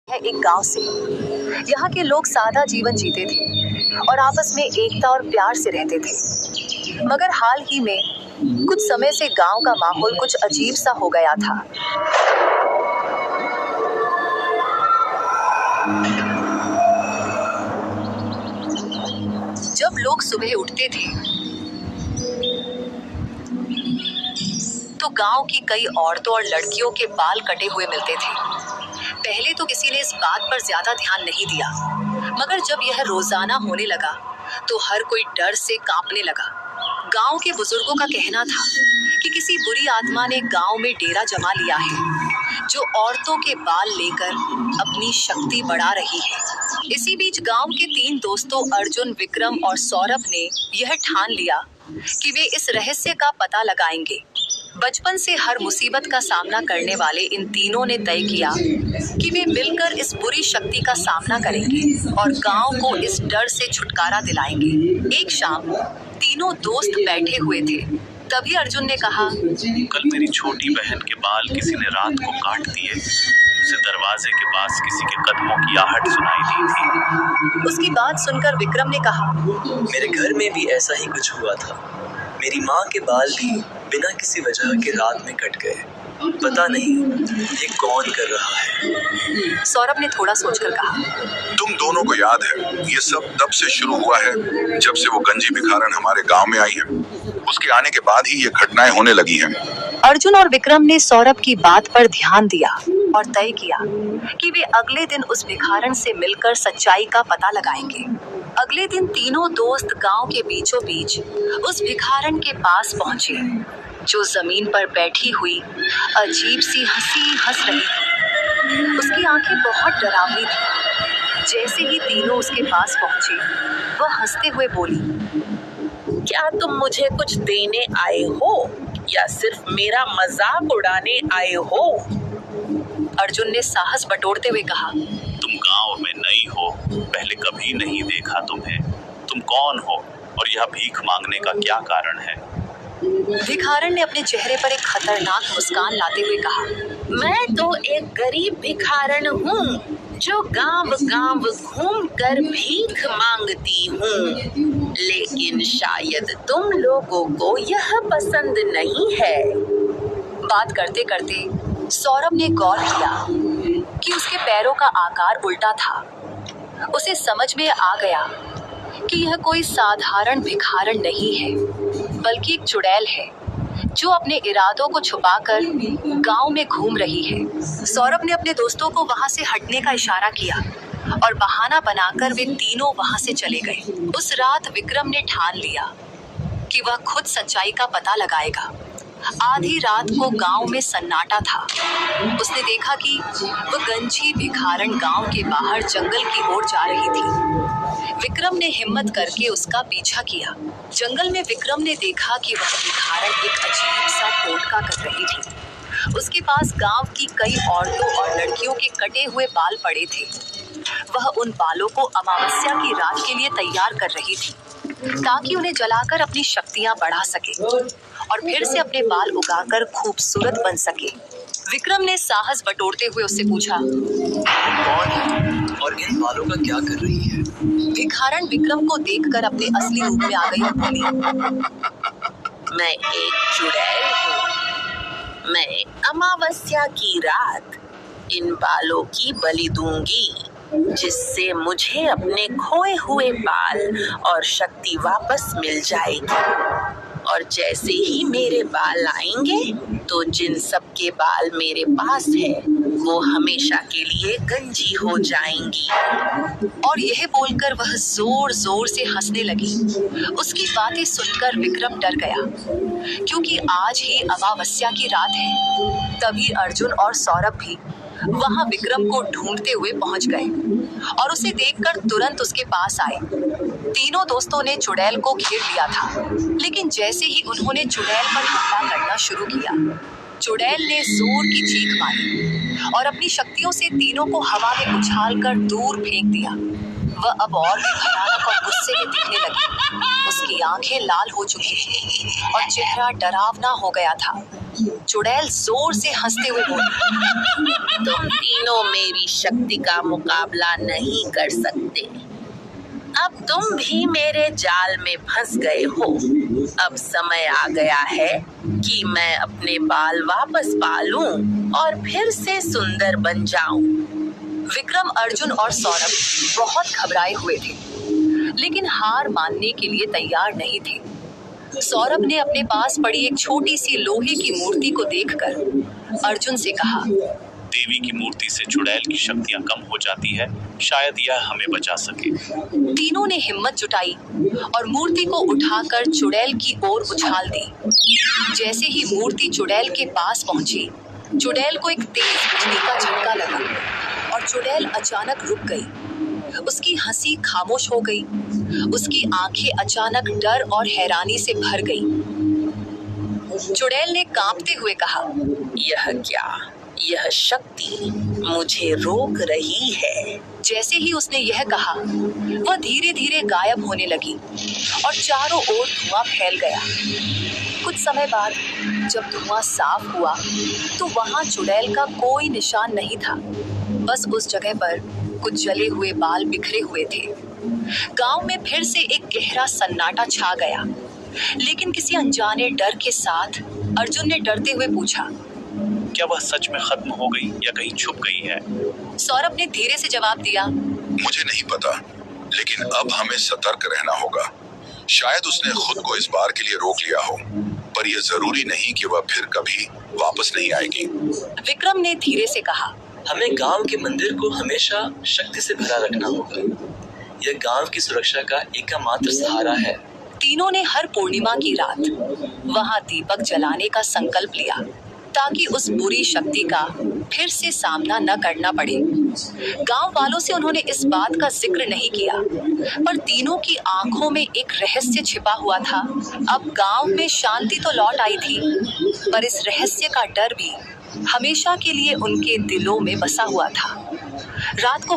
है एक गांव से। यहाँ के लोग सादा जीवन जीते थे और आपस में एकता और प्यार से रहते थे। मगर हाल ही में कुछ समय से गांव का माहौल कुछ अजीब सा हो गया था। जब लोग सुबह उठते थे तो गांव की कई औरतों और लड़कियों के बाल कटे हुए मिलते थे। पहले तो किसी ने इस बात पर ज्यादा ध्यान नहीं दिया, मगर जब यह रोजाना होने लगा तो हर कोई डर से कांपने लगा। गांव के बुजुर्गों का कहना था कि किसी बुरी आत्मा ने गांव में डेरा जमा लिया है, जो औरतों के बाल लेकर अपनी शक्ति बढ़ा रही है। इसी बीच गांव के 3 दोस्तों अर्जुन, विक्रम और सौरभ ने यह ठान लिया कि वे इस रहस्य का पता लगाएंगे। बचपन से हर मुसीबत का सामना करने वाले इन तीनों ने तय किया कि वे मिलकर इस बुरी शक्ति का सामना करेंगे और गांव को इस डर से छुटकारा दिलाएंगे। एक शाम तीनों दोस्त बैठे हुए थे, तभी अर्जुन ने कहा, कल मेरी छोटी बहन के बाल किसी ने रात को काट दिए। उसे दरवाजे के पास किसी के कदमों की आहट सुनाई दी थी। उसकी बात सुनकर विक्रम ने कहा, मेरे घर में भी ऐसा ही कुछ हुआ था। मेरी माँ के बाल भी बिना किसी वजह के रात में कट गए। पता नहीं ये कौन कर रहा है। सौरभ ने थोड़ा सोचकर कहा, तुम दोनों को याद है, ये सब तब से शुरू हुआ है जब से वो गंजी भिखारन हमारे गांव में आई है। उसके आने के बाद ही ये घटनाएं होने लगी हैं। अर्जुन और विक्रम ने सौरभ की बात पर ध्यान दिया और तय किया कि वे अगले दिन उस भिखारन से मिलकर सच्चाई का पता लगाएंगे। अगले दिन तीनों दोस्त गांव के बीचों बीच उस भिखारन के पास पहुंचे, जो जमीन पर बैठी हुई अजीब सी हंसी हंस रही थी। उसकी आंखें बहुत डरावनी थी। जैसे ही तीनों उसके पास पहुंचे, वह हंसते हुए बोली, क्या तुम मुझे कुछ देने आए हो या सिर्फ मेरा मजाक उड़ाने आए हो? अर्जुन ने साहस बटोरते हुए कहा, तुम गांव में नई हो, पहले कभी नहीं देखा तुम्हें। तुम कौन हो और यह भीख मांगने का क्या कारण है? भिखारन ने अपने चेहरे पर एक खतरनाक मुस्कान लाते हुए कहा, मैं तो एक गरीब भिखारन हूँ जो गांव गांव घूमकर भीख मांगती हूँ, लेकिन शायद तुम लोगों को यह पसंद नहीं है। बात करते करते सौरभ ने गौर किया कि उसके पैरों का आकार उल्टा था। उसे समझ में आ गया कि यह कोई साधारण भिखारन नहीं है, बल्कि एक चुड़ैल है जो अपने इरादों को छुपाकर गांव में घूम रही है। सौरभ ने अपने दोस्तों को वहां से हटने का इशारा किया और बहाना बनाकर वे तीनों वहां से चले गए। उस रात विक्रम ने ठान लिया कि वह खुद सच्चाई का पता लगाएगा। आधी रात को गांव में सन्नाटा था। उसने देखा कि वह गंजी भिखारन गांव के बाहर जंगल की ओर जा रही थी। विक्रम ने हिम्मत करके उसका पीछा किया। जंगल में विक्रम ने देखा कि वह भिखारन एक अजीब सा टोटका कर रही थी। उसके पास गांव की कई औरतों और लड़कियों के कटे हुए बाल पड़े थे। वह उन बालों को अमावस्या की रात के लिए तैयार कर रही थी, ताकि उन्हें जलाकर अपनी शक्तियां बढ़ा सके और फिर से अपने बाल उगाकर खूबसूरत बन सके। विक्रम ने साहस बटोरते हुए उससे पूछा, कौन है और इन बालों का क्या कर रही है? भिखारन विक्रम को देखकर अपने असली रूप में आ गई और बोली, मैं एक चुड़ैल हूँ। मैं अमावस्या की रात इन बालों की बलि दूंगी, जिससे मुझे अपने खोए हुए बाल और शक्ति वापस मिल जाएगी। और जैसे ही मेरे बाल आएंगे तो जिन सब के बाल मेरे पास है वो हमेशा के लिए गंजी हो जाएंगी। और यह बोलकर वह जोर जोर से हंसने लगी। उसकी बातें सुनकर विक्रम डर गया, क्योंकि आज ही अमावस्या की रात है। तभी अर्जुन और सौरभ भी वहां विक्रम को ढूंढते हुए पहुंच गए और उसे देखकर तुरंत उसके पास आए। तीनों दोस्तों ने चुड़ैल को घेर लिया था, लेकिन जैसे ही उन्होंने चुड़ैल पर हमला करना शुरू किया, चुड़ैल ने जोर की चीख मारी और अपनी शक्तियों से तीनों को हवा में उछालकर दूर फेंक दिया। वह अब और भी भयानक और गुस्से में दिखने लगी। उसकी आंखें लाल हो चुकी थी और चेहरा डरावना हो गया था। चुड़ैल जोर से हंसते हुए बोली, तुम तीनों मेरी शक्ति का मुकाबला नहीं कर सकते। अब तुम भी मेरे जाल में फंस गए हो। अब समय आ गया है कि मैं अपने बाल वापस पालूं और फिर से सुंदर बन जाऊं। विक्रम, अर्जुन और सौरभ बहुत घबराए हुए थे, लेकिन हार मानने के लिए तैयार नहीं थे। सौरभ ने अपने पास पड़ी एक छोटी सी लोहे की मूर्ति को देखकर अर्जुन से कहा, देवी की मूर्ति से चुड़ैल की शक्तियां कम हो जाती है, शायद यह हमें बचा सके। तीनों ने हिम्मत जुटाई और मूर्ति को उठाकर चुड़ैल की ओर उछाल दी। जैसे ही मूर्ति चुड़ैल के पास पहुंची, चुड़ैल को एक तेज बिजली का झटका लगा और चुड़ैल अचानक रुक गई। उसकी हंसी खामोश हो गई। उसकी आंखें अचानक डर और हैरानी से भर गई। चुड़ैल ने कांपते हुए कहा, यह क्या? यह शक्ति मुझे रोक रही है। जैसे ही उसने यह कहा, वह धीरे धीरे गायब होने लगी और चारों ओर धुआं फैल गया। कुछ समय बाद जब धुआं साफ हुआ तो वहां चुड़ैल का कोई निशान नहीं था। बस उस जगह पर कुछ जले हुए बाल बिखरे हुए थे। गांव में फिर से एक गहरा सन्नाटा छा गया, लेकिन किसी अनजाने डर के साथ अर्जुन ने डरते हुए पूछा, क्या वह सच में खत्म हो गई या कहीं छुप गई है? सौरभ ने धीरे से जवाब दिया, मुझे नहीं पता, लेकिन अब हमें सतर्क रहना होगा। शायद उसने खुद को इस बार के लिए रोक लिया हो, पर यह जरूरी नहीं कि वह फिर कभी वापस नहीं आएगी। विक्रम ने धीरे से कहा, हमें गांव के मंदिर को हमेशा शक्ति से भरा रखना होगा। यह गांव की सुरक्षा का एकमात्र सहारा है। तीनों ने हर पूर्णिमा की रात वहां दीपक जलाने का संकल्प लिया, ताकि उस बुरी शक्ति का फिर से सामना न करना पड़े। गांव वालों से उन्होंने इस बात का जिक्र नहीं किया, पर तीनों की आंखों में एक रहस्य छिपा हुआ था। अब गांव में शांति तो लौट आई थी, पर इस रहस्य का डर भी हमेशा के लिए उनके दिलों में बसा हुआ था। रात को